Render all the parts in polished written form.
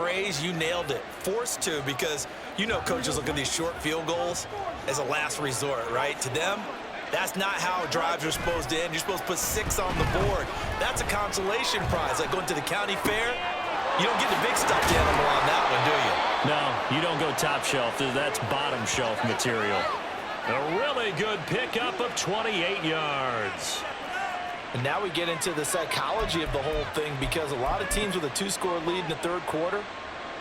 phrase, you nailed it. Forced to, because you know coaches look at these short field goals as a last resort, right? To them, that's not how drives are supposed to end. You're supposed to put 6 on the board. That's a consolation prize, like going to the county fair. You don't get the big stuffed animal on that one, do you? No, you don't go top shelf. That's bottom shelf material. A really good pickup of 28 yards. And now we get into the psychology of the whole thing, because a lot of teams with a 2-score lead in the third quarter,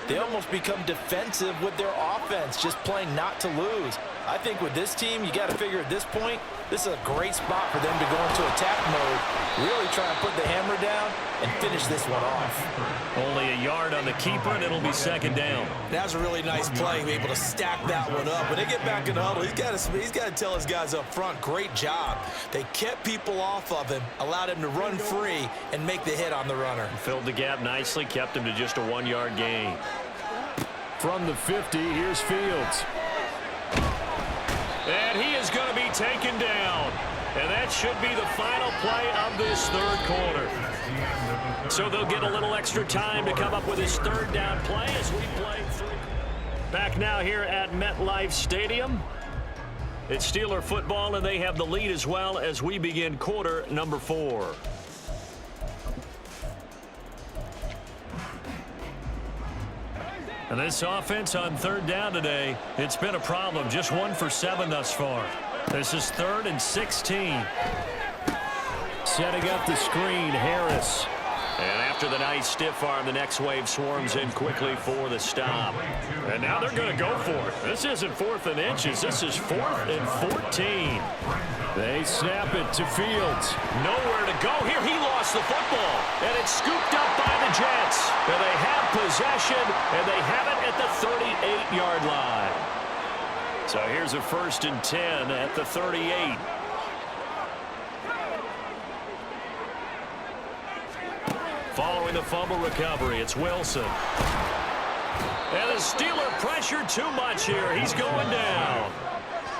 they almost become defensive with their offense, just playing not to lose. I think with this team, you got to figure at this point, this is a great spot for them to go into attack mode, really try and put the hammer down and finish this one off. Only a yard on the keeper, and it'll be second down. That was a really nice play, able to stack that one up. When they get back in the huddle, he's got to tell his guys up front, great job. They kept people off of him, allowed him to run free and make the hit on the runner. Filled the gap nicely, kept him to just a 1-yard gain. From the 50, here's Fields. And he is going to be taken down. And that should be the final play of this third quarter. So they'll get a little extra time to come up with his third down play as we play through. Back now here at MetLife Stadium. It's Steeler football, and they have the lead as well as we begin quarter number 4. And this offense on third down today, it's been a problem. Just 1 for 7 thus far. This is 3rd and 16. Setting up the screen, Harris. And after the nice stiff arm, the next wave swarms in quickly for the stop. And now they're going to go for it. This isn't 4th and inches. This is 4th and 14. They snap it to Fields. Nowhere to go here. He lost the football. And it's scooped up by the Jets. And they have possession, and they have it at the 38-yard line. So here's a 1st and 10 at the 38. Following the fumble recovery, it's Wilson. And the Steeler pressure too much here. He's going down.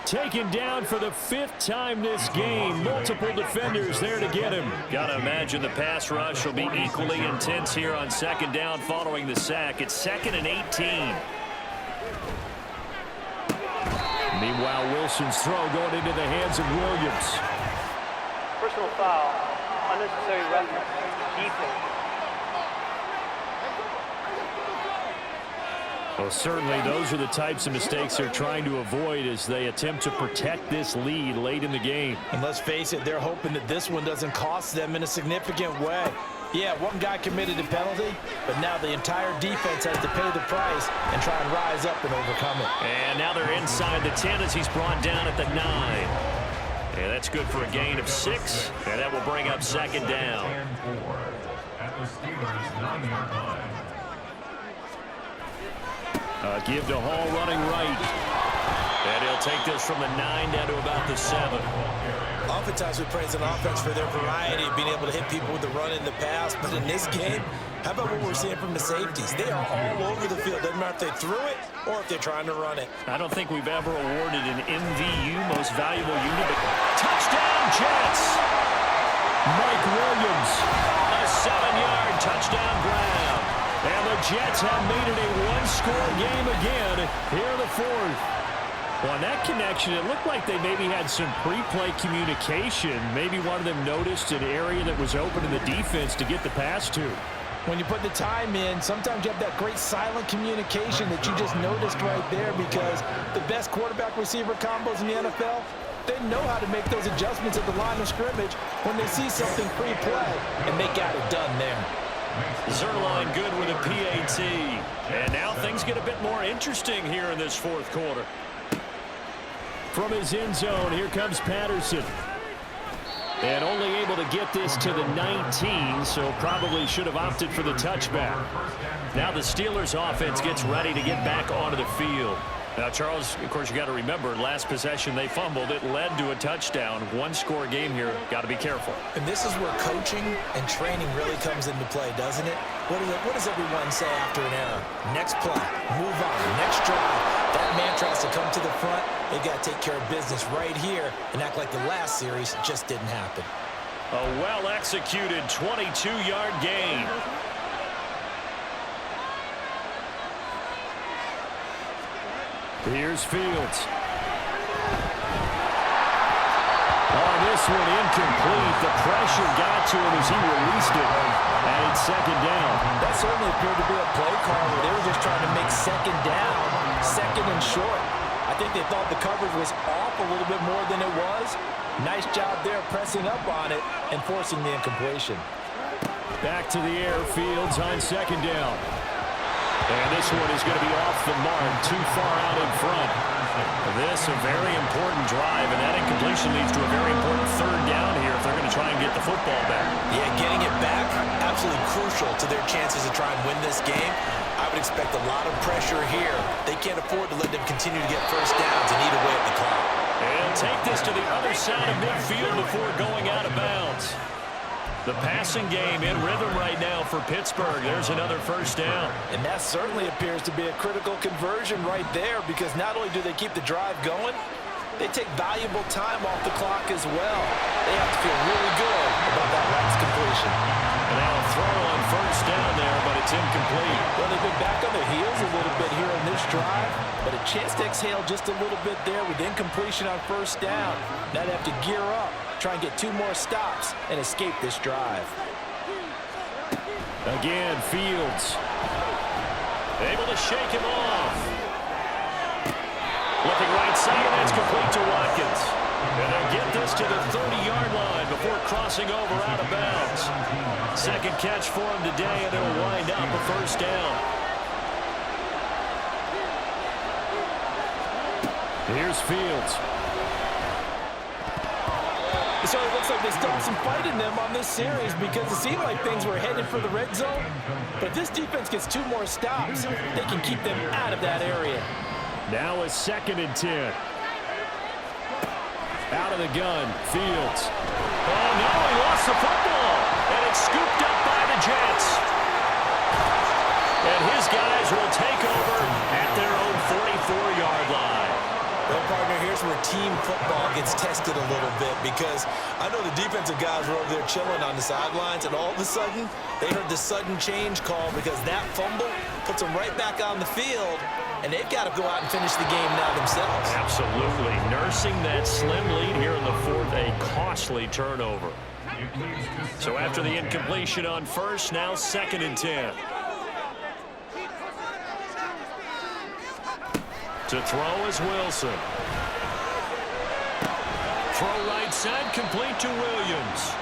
Taken down for the 5th time this game. Multiple defenders there to get him. Gotta imagine the pass rush will be equally intense here on second down following the sack. It's 2nd and 18. Meanwhile, Wilson's throw going into the hands of Williams. Personal foul, unnecessary roughness, defense. Well, certainly those are the types of mistakes they're trying to avoid as they attempt to protect this lead late in the game. And let's face it, they're hoping that this one doesn't cost them in a significant way. Yeah, one guy committed a penalty, but now the entire defense has to pay the price and try and rise up and overcome it. And now they're inside the 10 as he's brought down at the 9. And that's good for a gain of 6, and that will bring up second down. At the Steelers' 9-yard line. Give to Hall running right. And he'll take this from the 9 down to about the 7. Oftentimes we praise an offense for their variety of being able to hit people with the run in the pass, but in this game, how about what we're seeing from the safeties? They are all over the field. Doesn't matter if they threw it or if they're trying to run it. I don't think we've ever awarded an MVU, most valuable unit, but touchdown Jets! Mike Williams. A 7-yard touchdown grab. And the Jets have made it a 1-score game again here in the 4th. Well, on that connection, it looked like they maybe had some pre-play communication. Maybe one of them noticed an area that was open in the defense to get the pass to. When you put the time in, sometimes you have that great silent communication that you just noticed right there, because the best quarterback-receiver combos in the NFL, they know how to make those adjustments at the line of scrimmage when they see something pre-play, and they got it done there. Zerline good with a PAT. And now things get a bit more interesting here in this 4th quarter. From his end zone, here comes Patterson. And only able to get this to the 19, so probably should have opted for the touchback. Now the Steelers offense gets ready to get back onto the field. Now, Charles, of course, you got to remember, last possession they fumbled. It led to a touchdown. 1-score game here. Got to be careful. And this is where coaching and training really comes into play, doesn't it? What does everyone say after an error? Next play, move on, next drive. That man tries to come to the front. They got to take care of business right here and act like the last series just didn't happen. A well-executed 22-yard gain. Here's Fields. Oh, this one incomplete. The pressure got to him as he released it. And it's second down. That certainly appeared to be a play call where they were just trying to make second down, second and short. I think they thought the coverage was off a little bit more than it was. Nice job there pressing up on it and forcing the incompletion. Back to the air, Fields on second down. And this one is going to be off the mark, too far out in front. This a very important drive, and that incompletion leads to a very important third down here if they're going to try and get the football back. Yeah, getting it back, absolutely crucial to their chances to try and win this game. I would expect a lot of pressure here. They can't afford to let them continue to get first downs and eat away at the clock. And take this to the other side of midfield before going out of bounds. The passing game in rhythm right now for Pittsburgh. There's another first down. And that certainly appears to be a critical conversion right there, because not only do they keep the drive going, they take valuable time off the clock as well. They have to feel really good about that last completion. And now a throw on first down there, but it's incomplete. Well, they've been back on their heels a little bit here in this drive, but a chance to exhale just a little bit there with incompletion on first down. Now they have to gear up, try and get 2 more stops, and escape this drive. Again, Fields. Able to shake him off. Looking right side, and that's complete to Watkins. And they'll get this to the 30-yard line before crossing over out of bounds. Second catch for him today, and it'll wind up a first down. Here's Fields. So it looks like they still have some fight in them on this series, because it seemed like things were headed for the red zone. But if this defense gets 2 more stops, they can keep them out of that area. Now a 2nd and 10. Out of the gun, Fields. Oh, no, he lost the football. And it's scooped up by the Jets. And his guys will take over at their own 44-yard line. Well, partner, here's where team football gets tested a little bit, because I know the defensive guys were over there chilling on the sidelines, and all of a sudden, they heard the sudden change call, because that fumble puts them right back on the field, and they've got to go out and finish the game now themselves. Absolutely. Nursing that slim lead here in the 4th, a costly turnover. So after the incompletion on first, now 2nd and 10. To throw is Wilson. Throw right side, complete to Williams.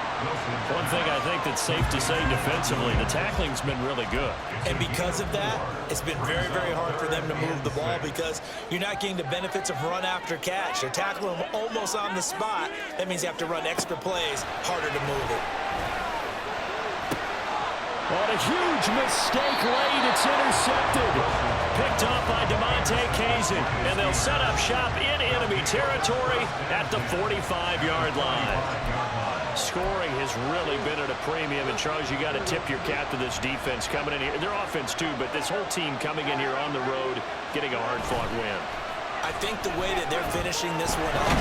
One thing I think that's safe to say defensively, the tackling's been really good. And because of that, it's been very, very hard for them to move the ball, because you're not getting the benefits of run after catch. They're tackling them almost on the spot. That means you have to run extra plays, harder to move it. On a huge mistake late, it's intercepted. Picked up by DeMonte Kazin, and they'll set up shop in enemy territory at the 45-yard line. Scoring has really been at a premium, and Charles, you got to tip your cap to this defense coming in here. Their offense too, but this whole team coming in here on the road, getting a hard-fought win. I think the way that they're finishing this one up.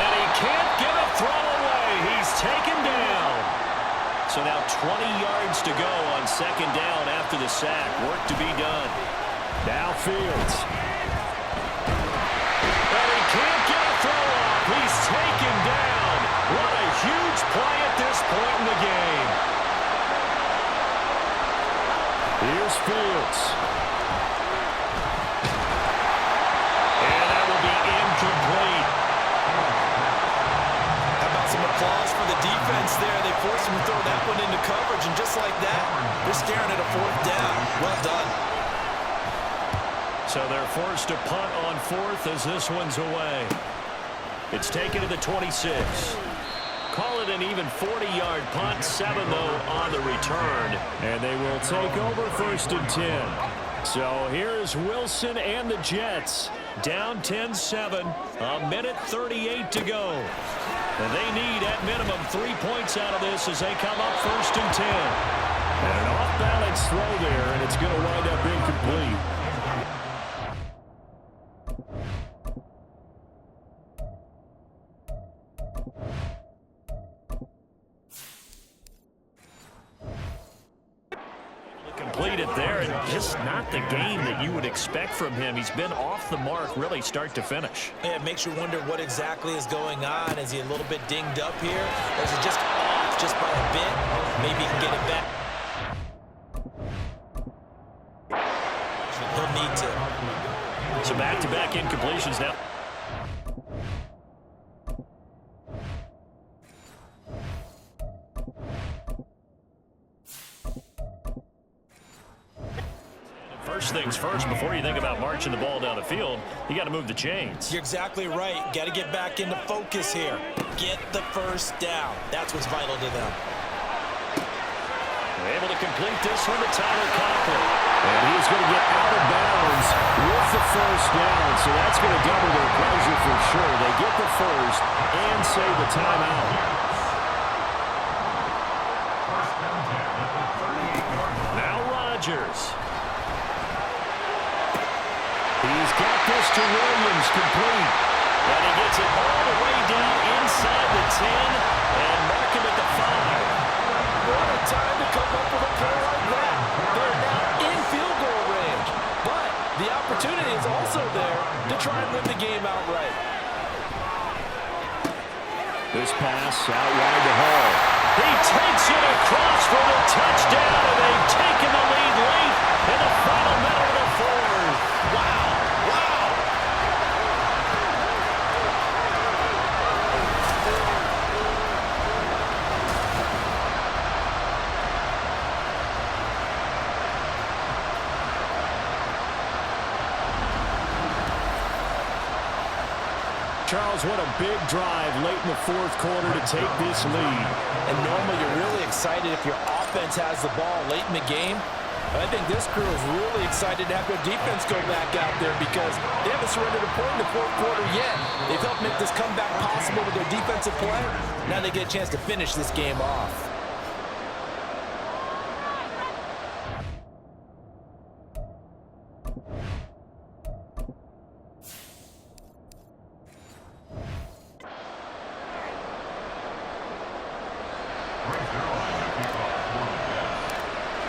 And he can't get a throw away. He's taken down. So now 20 yards to go on second down after the sack. Work to be done. Now Fields. And he can't get a throw off. He's taken down. What a huge play at this point in the game. Here's Fields. And that will be incomplete. How about some applause for the defense there? They forced him to throw that one into coverage, and just like that, they're staring at a 4th down. Well done. So they're forced to punt on 4th as this one's away. It's taken to the 26. Call it an even 40-yard punt, 7 though on the return. And they will take over 1st and 10. So here's Wilson and the Jets. Down 10-7, a minute 38 to go. And they need, at minimum, 3 points out of this as they come up 1st and 10. And an off-balance throw there, and it's going to wind up incomplete. Complete completed there, and just not the game that you would expect from him. He's been off the mark really start to finish. Yeah, it makes you wonder what exactly is going on. Is he a little bit dinged up here? Or is it just off just by a bit? Maybe he can get it back. He'll need to. So back-to-back incompletions now. First things first, before you think about marching the ball down the field, you got to move the chains. You're exactly right. Got to get back into focus here. Get the first down. That's what's vital to them. They're able to complete this one to Tyler Conklin. And he's going to get out of bounds with the first down, so that's going to double their pleasure for sure. They get the first and save the timeout. Now Rodgers. He's got this to Williams, complete. And he gets it all the way down inside the 10 and mark him at the 5. What a time to come up with a play like that. They're now in field goal range. But the opportunity is also there to try and win the game outright. This pass out wide to Hall. He takes it across for the touchdown, and they've taken the lead late in the final minute of the fourth. Wow. Charles, what a big drive late in the fourth quarter to take this lead. And normally you're really excited if your offense has the ball late in the game. But I think this crew is really excited to have their defense go back out there because they haven't surrendered a point in the fourth quarter yet. They've helped make this comeback possible with their defensive play. Now they get a chance to finish this game off.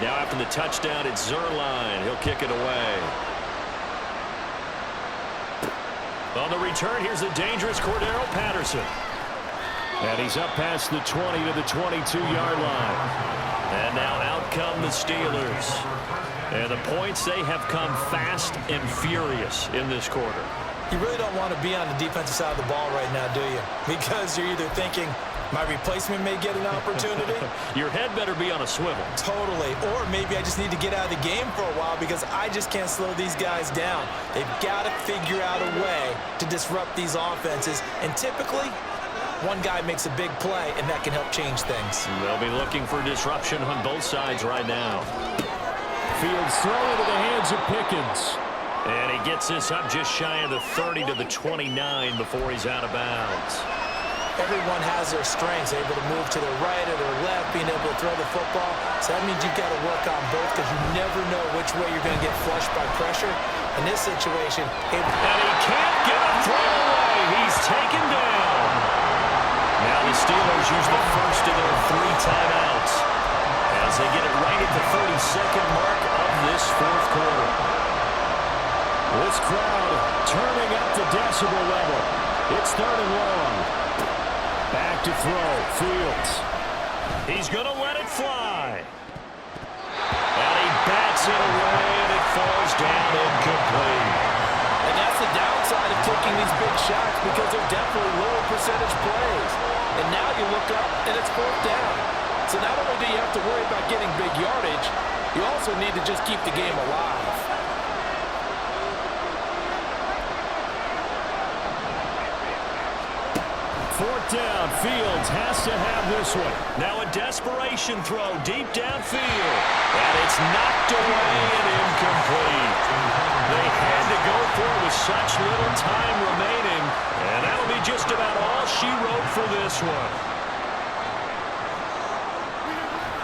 Now after the touchdown, it's Zerline. He'll kick it away. On the return, here's the dangerous Cordero Patterson. And he's up past the 20 to the 22-yard line. And now out come the Steelers. And the points, they have come fast and furious in this quarter. You really don't want to be on the defensive side of the ball right now, do you? Because you're either thinking, my replacement may get an opportunity. Your head better be on a swivel. Totally. Or maybe I just need to get out of the game for a while because I just can't slow these guys down. They've got to figure out a way to disrupt these offenses. And typically, one guy makes a big play, and that can help change things. They'll be looking for disruption on both sides right now. Fields throw into the hands of Pickens. And he gets this up just shy of the 30 to the 29 before he's out of bounds. Everyone has their strengths, able to move to their right or their left, being able to throw the football. So that means you've got to work on both because you never know which way you're going to get flushed by pressure. In this situation, and he can't get a throw away. He's taken down. Now the Steelers use the first of their 3 timeouts as they get it right at the 32nd mark of this fourth quarter. This crowd turning up the decibel level. It's 3rd and long. Back to throw. Fields. He's going to let it fly. And he bats it away, and it falls down incomplete. And that's the downside of taking these big shots because they're definitely lower percentage plays. And now you look up, and it's 4th down. So not only do you have to worry about getting big yardage, you also need to just keep the game alive. Fourth down. Fields has to have this one. Now a desperation throw deep downfield. And it's knocked away and incomplete. They had to go for it with such little time remaining. And that'll be just about all she wrote for this one.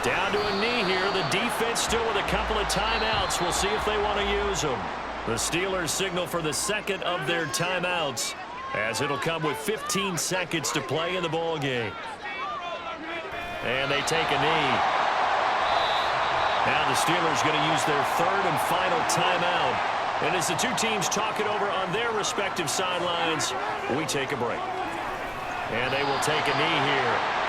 Down to a knee here. The defense still with a couple of timeouts. We'll see if they want to use them. The Steelers signal for the second of their timeouts, as it'll come with 15 seconds to play in the ball game. And they take a knee. Now the Steelers going to use their third and final timeout. And as the two teams talk it over on their respective sidelines, we take a break. And they will take a knee here.